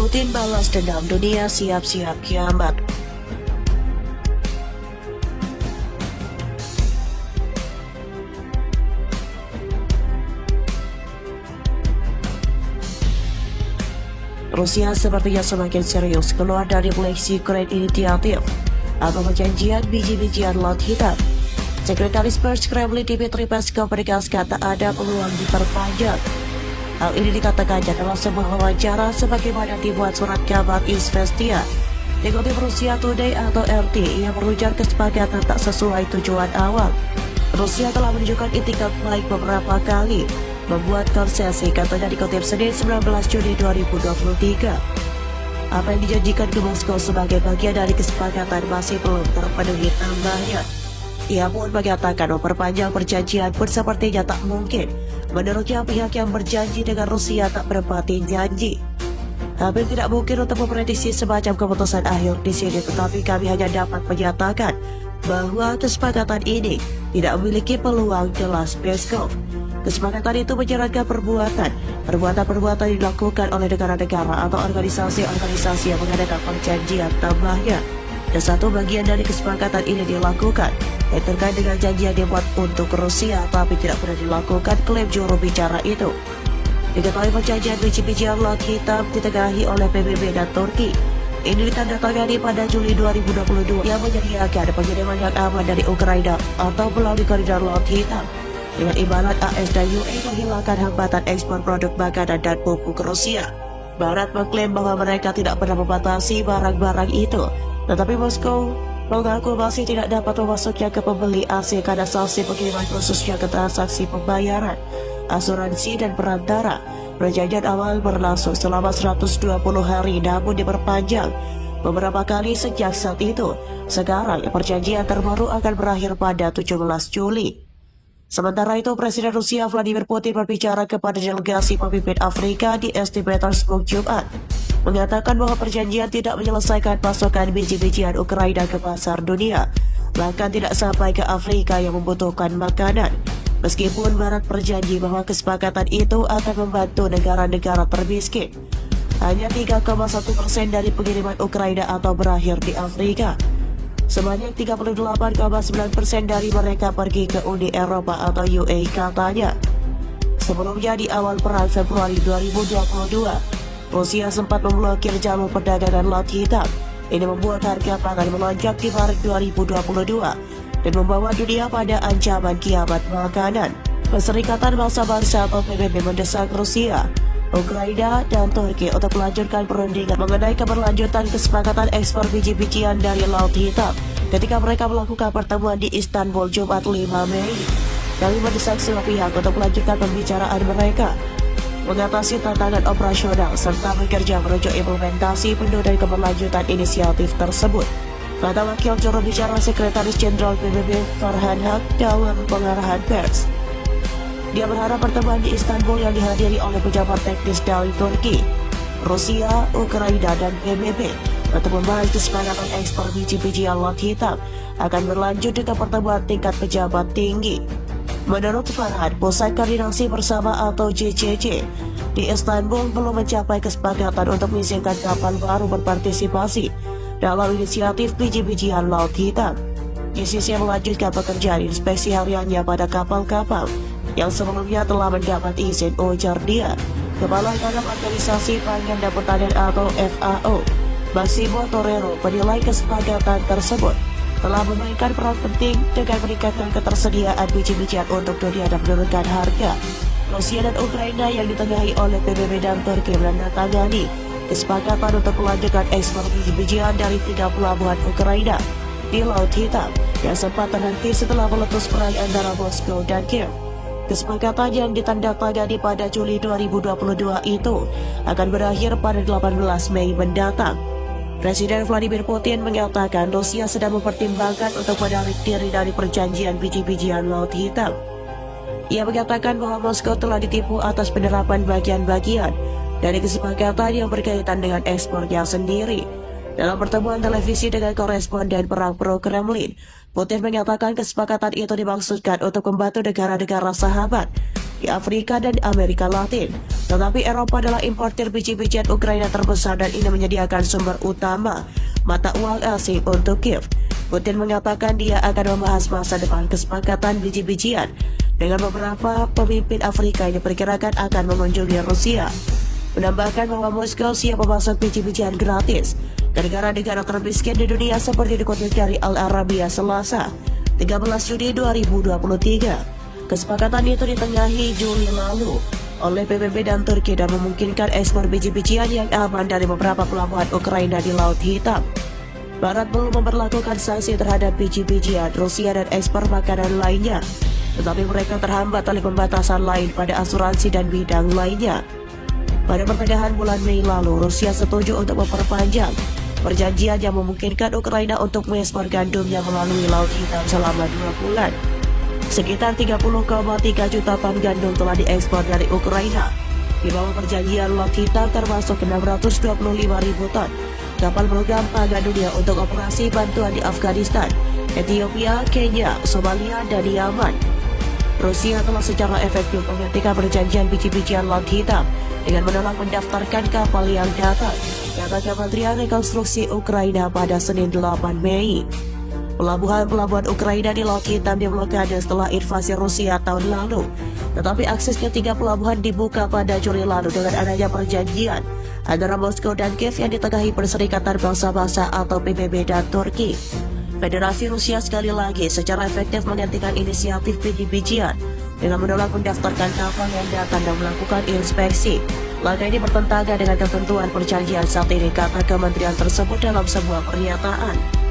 Putin balas dendam, dunia siap-siap kiamat. Rusia sepertinya semakin serius keluar dari Black Secret Initiative atau perjanjian biji-bijian Laut Hitam. Sekretaris Pers Kremlin Dmitry Peskov menegaskan tak ada peluang diperpanjang. Hal ini dikatakannya dalam sebuah wawancara sebagaimana dibuat surat kabar Izvestia. Dikutip Rusia Today atau RT, ia berujar kesepakatan tak sesuai tujuan awal. Rusia telah menunjukkan itikat baik beberapa kali membuat konsesi, katanya dikutip Senin 19 Juni 2023. Apa yang dijanjikan ke Moskow sebagai bagian dari kesepakatan masih belum terpenuhi tambahnya. Ia pun mengatakan memperpanjang perjanjian pun sepertinya tak mungkin. Menurutnya pihak yang berjanji dengan Rusia tak menepati janji. Hampir tidak mungkin untuk memprediksi semacam keputusan akhir di sini, tetapi kami hanya dapat menyatakan bahwa kesepakatan ini tidak memiliki peluang, jelas Peskov. Kesepakatan itu menyarankan perbuatan yang dilakukan oleh negara-negara atau organisasi-organisasi yang mengadakan perjanjian tambahnya. Dan satu bagian dari kesepakatan ini dilakukan yang terkait dengan janji yang dibuat untuk Rusia, tapi tidak pernah dilakukan, klaim juru bicara itu. Diketahui perjanjian biji-bijian Laut Hitam ditengahi oleh PBB dan Turki. Ini ditandatangani pada Juli 2022 yang menyediakan pengiriman yang aman dari Ukraina atau melalui koridor Laut Hitam. Dengan imbalan AS dan UE menghilangkan hambatan ekspor produk makanan dan pupuk ke Rusia. Barat mengklaim bahwa mereka tidak pernah membatasi barang-barang itu, tetapi Moskow mengaku masih tidak dapat memasuknya ke pembeli asing karena sanksi pengiriman khususnya ke transaksi pembayaran, asuransi dan perantara. Perjanjian awal berlangsung selama 120 hari namun diperpanjang beberapa kali sejak saat itu. Sekarang perjanjian terbaru akan berakhir pada 17 Juli. Sementara itu, Presiden Rusia Vladimir Putin berbicara kepada delegasi pemimpin Afrika di St. Petersburg Jumat, mengatakan bahwa perjanjian tidak menyelesaikan pasokan biji-bijian Ukraina ke pasar dunia, bahkan tidak sampai ke Afrika yang membutuhkan makanan. Meskipun Barat berjanji bahwa kesepakatan itu akan membantu negara-negara termiskin, hanya 3,1% dari pengiriman Ukraina atau berakhir di Afrika. Sebanyak 38,9% dari mereka pergi ke Uni Eropa atau UE, katanya. Sebelumnya di awal perang Februari 2022, Rusia sempat memblokir jalur perdagangan Laut Hitam. Ini membuat harga pangan melonjak di Maret 2022 dan membawa dunia pada ancaman kiamat makanan. Perserikatan Bangsa-Bangsa atau PBB mendesak Rusia, Ukraina, dan Turki untuk melanjutkan perundingan mengenai keberlanjutan kesepakatan ekspor biji-bijian dari Laut Hitam ketika mereka melakukan pertemuan di Istanbul Jumat 5 Mei. Kami mendesak semua pihak untuk melanjutkan pembicaraan mereka, mengatasi tantangan operasional, serta bekerja menuju implementasi penuh dan keberlanjutan inisiatif tersebut, kata Wakil Juru Bicara Sekretaris Jenderal PBB Farhan Haq dalam pengarahan pers. Dia berharap pertemuan di Istanbul yang dihadiri oleh pejabat teknis dari Turki, Rusia, Ukraina, dan PBB untuk membahas kesepakatan ekspor biji-bijian Laut Hitam akan berlanjut dengan pertemuan tingkat pejabat tinggi. Menurut Farhan, pusat koordinasi bersama atau JCC di Istanbul belum mencapai kesepakatan untuk mengizinkan kapal baru berpartisipasi dalam inisiatif biji-bijian Laut Hitam. JCC melanjutkan pekerjaan inspeksi hariannya pada kapal-kapal yang sebelumnya telah mendapat izin, ujar dia. Kepala Badan Organisasi Pangan dan Pertanian atau FAO, Massimo Torero, menilai kesepakatan tersebut telah memainkan peran penting dengan meningkatkan ketersediaan biji-bijian untuk dunia dan menurunkan harga. Rusia dan Ukraina yang ditengahi oleh PBB dan Turki menandatangani kesepakatan untuk melanjutkan ekspor biji-bijian dari 3 pelabuhan Ukraina di Laut Hitam yang sempat terhenti setelah meletus perang antara Moskow dan Kiev. Kesepakatan yang ditandatangani pada Juli 2022 itu akan berakhir pada 18 Mei mendatang. Presiden Vladimir Putin mengatakan Rusia sedang mempertimbangkan untuk menarik diri dari perjanjian biji-bijian Laut Hitam. Ia mengatakan bahwa Moskow telah ditipu atas penerapan bagian-bagian dari kesepakatan yang berkaitan dengan ekspornya sendiri. Dalam pertemuan televisi dengan koresponden perang pro Kremlin, Putin menyatakan kesepakatan itu dimaksudkan untuk membantu negara-negara sahabat di Afrika dan Amerika Latin. Tetapi Eropa adalah importir biji-bijian Ukraina terbesar dan ini menyediakan sumber utama mata uang asing untuk Kiev. Putin mengatakan dia akan membahas masa depan kesepakatan biji-bijian dengan beberapa pemimpin Afrika yang diperkirakan akan mengunjungi Rusia. Menambahkan bahwa Moskow siap memasok biji-bijian gratis ke negara-negara termiskin di dunia seperti dikutip dari Al Arabiya Selasa, 13 Juni 2023. Kesepakatan itu ditengahi Juli lalu oleh PBB dan Turki dan memungkinkan ekspor biji-bijian yang aman dari beberapa pelabuhan Ukraina di Laut Hitam. Barat belum memperlakukan sanksi terhadap biji-bijian Rusia dan ekspor makanan lainnya, tetapi mereka terhambat oleh pembatasan lain pada asuransi dan bidang lainnya. Pada pertengahan bulan Mei lalu, Rusia setuju untuk memperpanjang perjanjian yang memungkinkan Ukraina untuk mengekspor gandumnya melalui Laut Hitam selama 2 bulan. Sekitar 30,3 juta ton gandum telah diekspor dari Ukraina. Di bawah perjanjian Laut Hitam termasuk 625.000 ton kapal program pangan dunia untuk operasi bantuan di Afghanistan, Ethiopia, Kenya, Somalia, dan Yaman. Rusia telah secara efektif menghentikan perjanjian biji-bijian Laut Hitam dengan menolak mendaftarkan kapal yang datang, kata Kementerian Rekonstruksi Ukraina pada Senin 8 Mei. Pelabuhan-pelabuhan Ukraina di Laut Hitam diblokade setelah invasi Rusia tahun lalu, tetapi akses ke 3 pelabuhan dibuka pada Juli lalu dengan adanya perjanjian antara Moskow dan Kiev yang ditengahi Perserikatan Bangsa-Bangsa atau PBB dan Turki. Federasi Rusia sekali lagi secara efektif menghentikan inisiatif biji-bijian dengan menolak mendaftarkan kapal yang datang dan melakukan inspeksi. Langkah ini bertentangan dengan ketentuan perjanjian saat ini, kata kementerian tersebut dalam sebuah pernyataan.